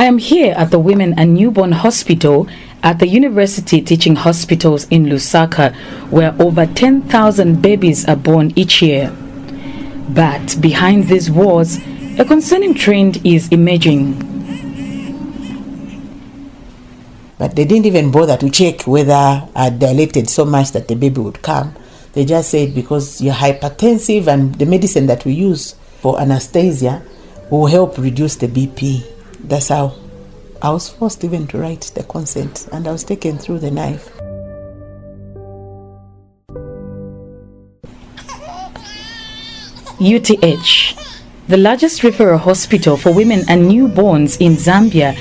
I am here at the Women and Newborn Hospital at the University Teaching Hospitals in Lusaka, where over 10,000 babies are born each year. But behind these walls, a concerning trend is emerging. But they didn't even bother to check whether I dilated so much that the baby would come. They just said because you're hypertensive and the medicine that we use for anesthesia will help reduce the BP. That's how I was forced even to write the consent, and I was taken through the knife. UTH, the largest referral hospital for women and newborns in Zambia,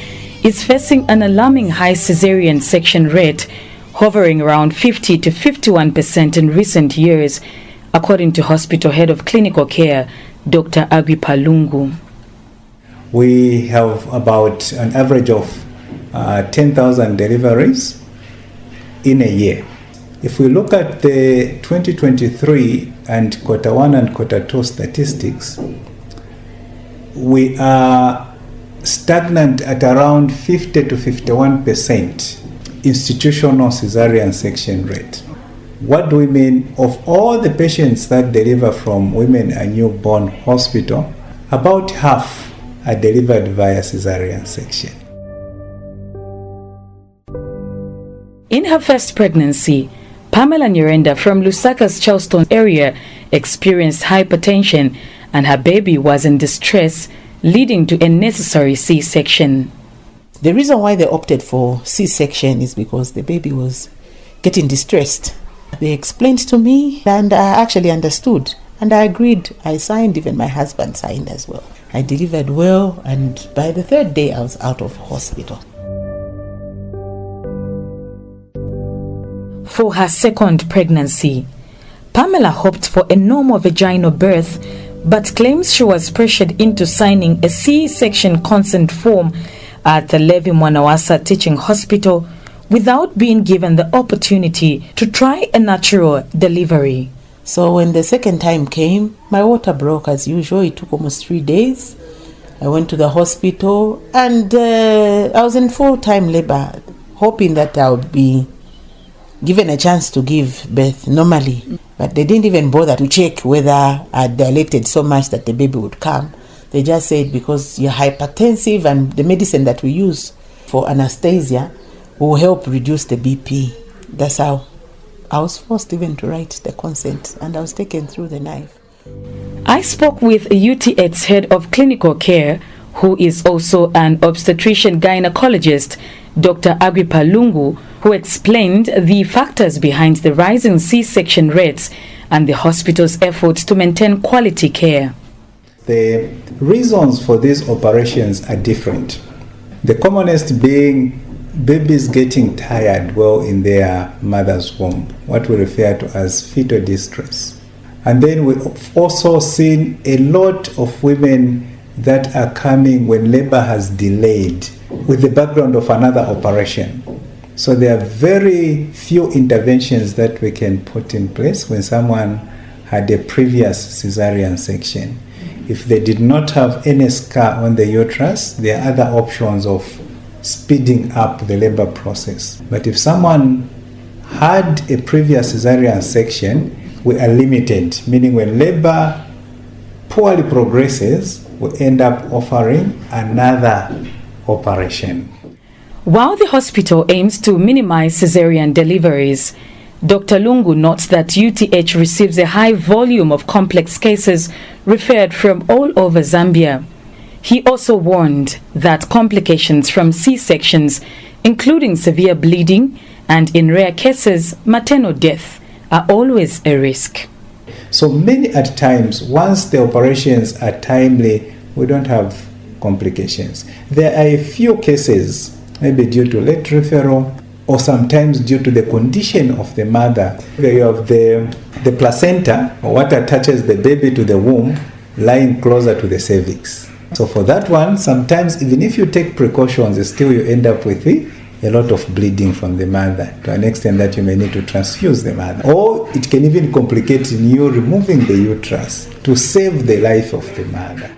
is facing an alarming high cesarean section rate, hovering around 50 to 51% in recent years, according to hospital head of clinical care, Dr. Agripa Lungu. We have about an average of 10,000 deliveries in a year. If we look at the 2023 and quarter one and quarter two statistics, we are stagnant at around 50 to 51% institutional cesarean section rate. What do we mean? Of all the patients that deliver from Women and Newborn Hospital, about half are delivered via cesarean section. In her first pregnancy, Pamela Nyirenda from Lusaka's Charleston area experienced hypertension, and her baby was in distress, leading to a necessary C-section. The reason why they opted for C-section is because the baby was getting distressed. They explained to me, and I actually understood, and I agreed. I signed, even my husband signed as well. I delivered well, and by the third day I was out of hospital. For her second pregnancy, Pamela hoped for a normal vaginal birth, but claims she was pressured into signing a C-section consent form at the Levi Mwanawasa Teaching Hospital without being given the opportunity to try a natural delivery. So when the second time came, my water broke as usual. It took almost 3 days. I went to the hospital, and I was in full-time labor, hoping that I would be given a chance to give birth normally. But they didn't even bother to check whether I dilated so much that the baby would come. They just said because you're hypertensive and the medicine that we use for anesthesia will help reduce the BP. That's how I was forced even to write the consent, and I was taken through the knife. I spoke with UTH's head of clinical care, who is also an obstetrician gynecologist, Dr. Agripa Lungu, who explained the factors behind the rising C-section rates and the hospital's efforts to maintain quality care. The reasons for these operations are different. The commonest being babies getting tired while in their mother's womb, what we refer to as fetal distress. And then we've also seen a lot of women that are coming when labor has delayed with the background of another operation. So there are very few interventions that we can put in place when someone had a previous cesarean section. If they did not have any scar on the uterus, there are other options of speeding up the labor process. But if someone had a previous cesarean section, we are limited, meaning when labor poorly progresses, we end up offering another operation. While the hospital aims to minimize cesarean deliveries, Dr. Lungu notes that UTH receives a high volume of complex cases referred from all over Zambia. He also warned that complications from C-sections, including severe bleeding and, in rare cases, maternal death, are always a risk. So many at times, once the operations are timely, we don't have complications. There are a few cases, maybe due to late referral or sometimes due to the condition of the mother. You have the placenta, or what attaches the baby to the womb, lying closer to the cervix. So for that one, sometimes even if you take precautions, still you end up with a lot of bleeding from the mother, to an extent that you may need to transfuse the mother. Or it can even complicate in you removing the uterus to save the life of the mother.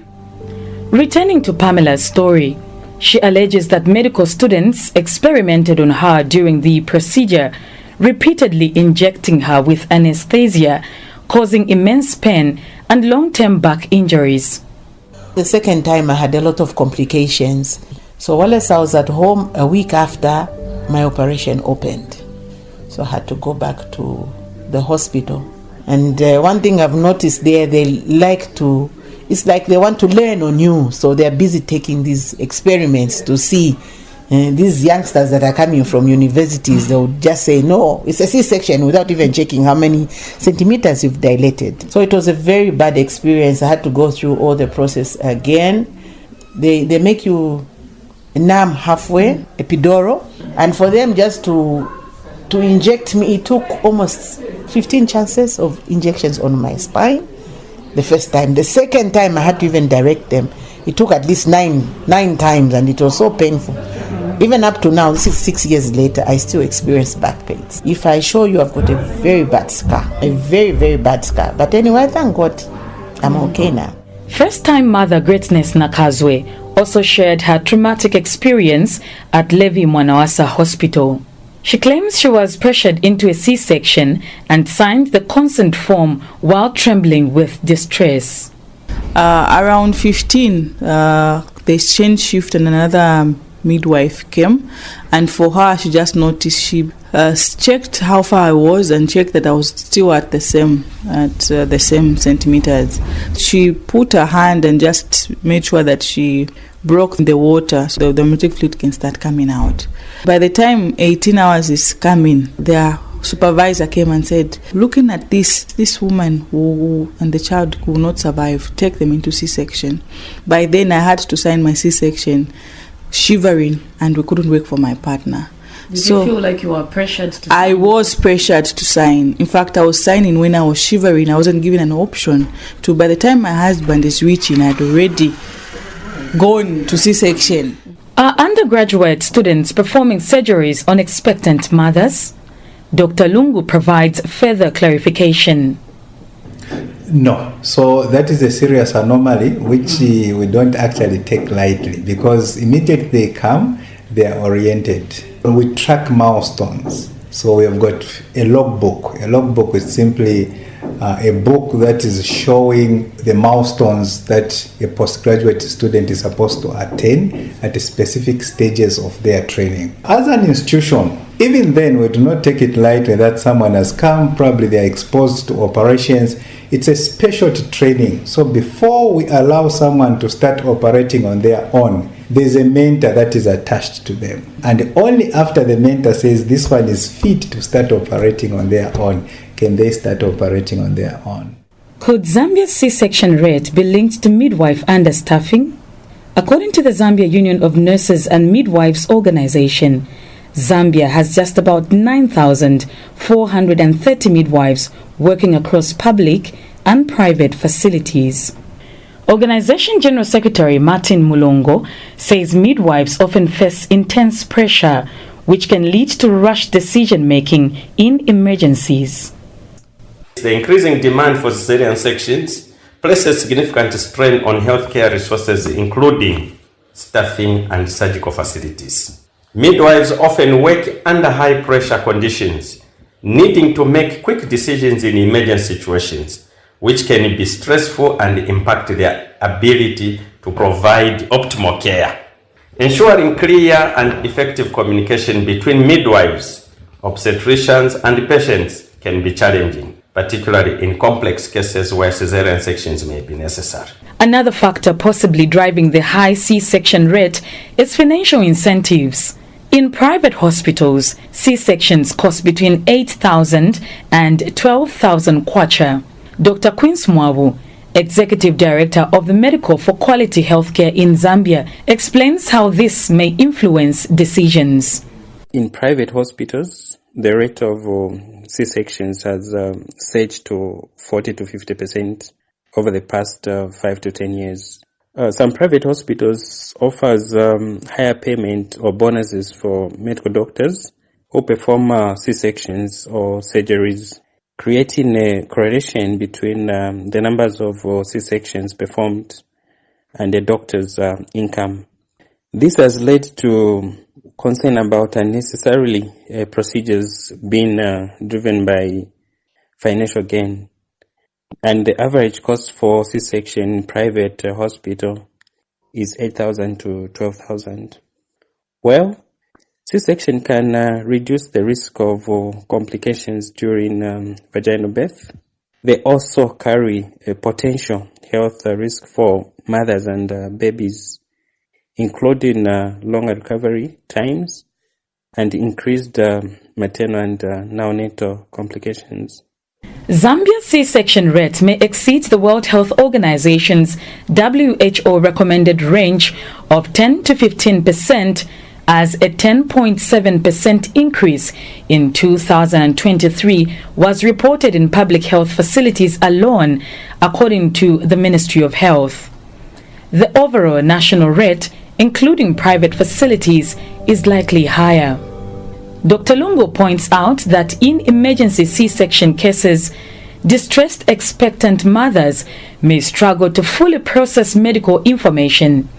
Returning to Pamela's story, She alleges that medical students experimented on her during the procedure, repeatedly injecting her with anesthesia, causing immense pain and long-term back injuries. The second time I had a lot of complications. So while I was at home, a week after, my operation opened. So I had to go back to the hospital. And one thing I've noticed there, it's like they want to learn on you. So they're busy taking these experiments to see these youngsters that are coming from universities. They'll just say, no, it's a C-section without even checking how many centimeters you've dilated. So it was a very bad experience. I had to go through all the process again. They make you numb halfway, epidural. And for them just to inject me, it took almost 15 chances of injections on my spine the first time. The second time I had to even direct them. It took at least nine times, and it was so painful. Even up to now, this is 6 years later, I still experience back pains. If I show you, I've got a very bad scar, a very, very bad scar. But anyway, thank God, I'm okay now. First-time mother Greatness Nakazwe also shared her traumatic experience at Levi Mwanawasa Hospital. She claims she was pressured into a C-section and signed the consent form while trembling with distress. Around 15, they changed shift and another midwife came, and for her, she just noticed, she checked how far I was and checked that I was still at the same centimeters. She put her hand and just made sure that she broke the water so the amniotic fluid can start coming out. By the time 18 hours is coming, their supervisor came and said, looking at this woman who and the child who will not survive, take them into C-section. By then I had to sign my C-section, shivering, and we couldn't wait for my partner. Did you feel like you were pressured to sign? I was pressured to sign. In fact, I was signing when I was shivering. I wasn't given an option to. By the time my husband is reaching, I'd already gone to C-section. Are undergraduate students performing surgeries on expectant mothers? Dr. Lungu provides further clarification. No. So that is a serious anomaly which we don't actually take lightly, because immediately they come, they are oriented. We track milestones. So we have got a logbook. A logbook is simply a book that is showing the milestones that a postgraduate student is supposed to attain at the specific stages of their training. As an institution, even then, we do not take it lightly that someone has come, probably they are exposed to operations. It's a specialty training. So before we allow someone to start operating on their own, there's a mentor that is attached to them. And only after the mentor says this one is fit to start operating on their own, can they start operating on their own. Could Zambia's C-section rate be linked to midwife understaffing? According to the Zambia Union of Nurses and Midwives organization, Zambia has just about 9,430 midwives working across public and private facilities. Organization General Secretary Martin Mulongo says midwives often face intense pressure, which can lead to rushed decision-making in emergencies. The increasing demand for cesarean sections places significant strain on healthcare resources, including staffing and surgical facilities. Midwives often work under high-pressure conditions, needing to make quick decisions in emergency situations, which can be stressful and impact their ability to provide optimal care. Ensuring clear and effective communication between midwives, obstetricians, and patients can be challenging, particularly in complex cases where cesarean sections may be necessary. Another factor possibly driving the high C-section rate is financial incentives. In private hospitals, C-sections cost between 8,000 and 12,000 kwacha. Dr. Quince Mwabu, Executive Director of the Medical for Quality Healthcare in Zambia, explains how this may influence decisions. In private hospitals, the rate of C-sections has surged to 40 to 50% over the past 5 to 10 years. Some private hospitals offers higher payment or bonuses for medical doctors who perform C-sections or surgeries, creating a correlation between the numbers of C-sections performed and the doctor's income. This has led to concern about unnecessarily procedures being driven by financial gain. And the average cost for C-section in private hospital is 8,000 to 12,000. Well, C-section can reduce the risk of complications during vaginal birth. They also carry a potential health risk for mothers and babies, including longer recovery times and increased maternal and neonatal complications. Zambia's C-section rate may exceed the World Health Organization's WHO recommended range of 10 to 15%, as a 10.7% increase in 2023 was reported in public health facilities alone, according to the Ministry of Health. The overall national rate, including private facilities, is likely higher. Dr. Lungu points out that in emergency C-section cases, distressed expectant mothers may struggle to fully process medical information.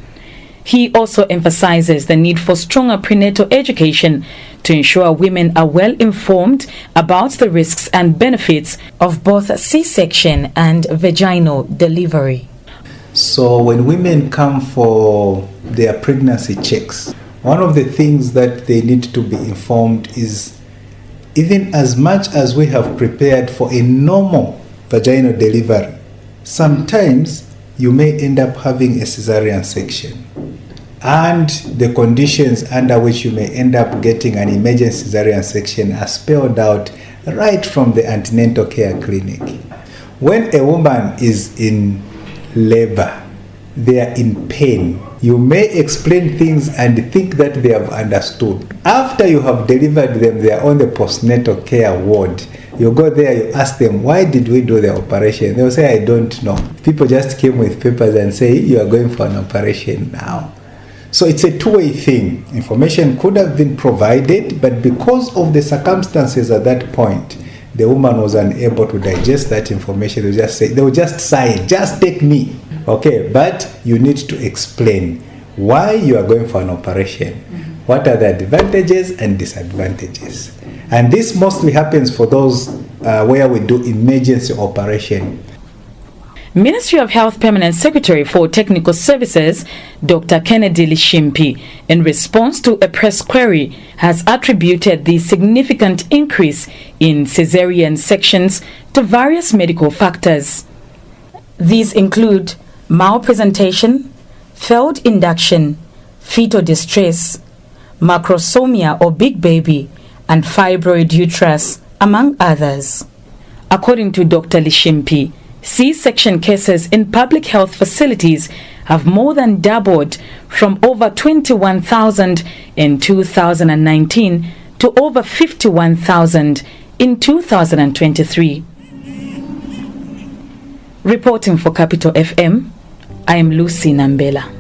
He also emphasizes the need for stronger prenatal education to ensure women are well informed about the risks and benefits of both C-section and vaginal delivery. So when women come for their pregnancy checks, one of the things that they need to be informed is, even as much as we have prepared for a normal vaginal delivery, sometimes you may end up having a cesarean section. And the conditions under which you may end up getting an emergency cesarean section are spelled out right from the antenatal care clinic. When a woman is in labor, they are in pain, you may explain things and think that they have understood. After you have delivered them, they are on the postnatal care ward. You go there, you ask them, why did we do the operation? They will say, I don't know. People just came with papers and say, you are going for an operation now. So it's a two-way thing. Information could have been provided, but because of the circumstances at that point, the woman was unable to digest that information. They will just sign, just take me. Okay, but you need to explain why you are going for an operation. What are the advantages and disadvantages? And this mostly happens for those where we do emergency operation. Ministry of Health Permanent Secretary for Technical Services, Dr. Kennedy Lishimpi, in response to a press query, has attributed the significant increase in cesarean sections to various medical factors. These include malpresentation, failed induction, fetal distress, macrosomia or big baby, and fibroid uterus, among others. According to Dr. Lishimpi, C-section cases in public health facilities have more than doubled from over 21,000 in 2019 to over 51,000 in 2023. Reporting for Capital FM, I am Lucy Nambela.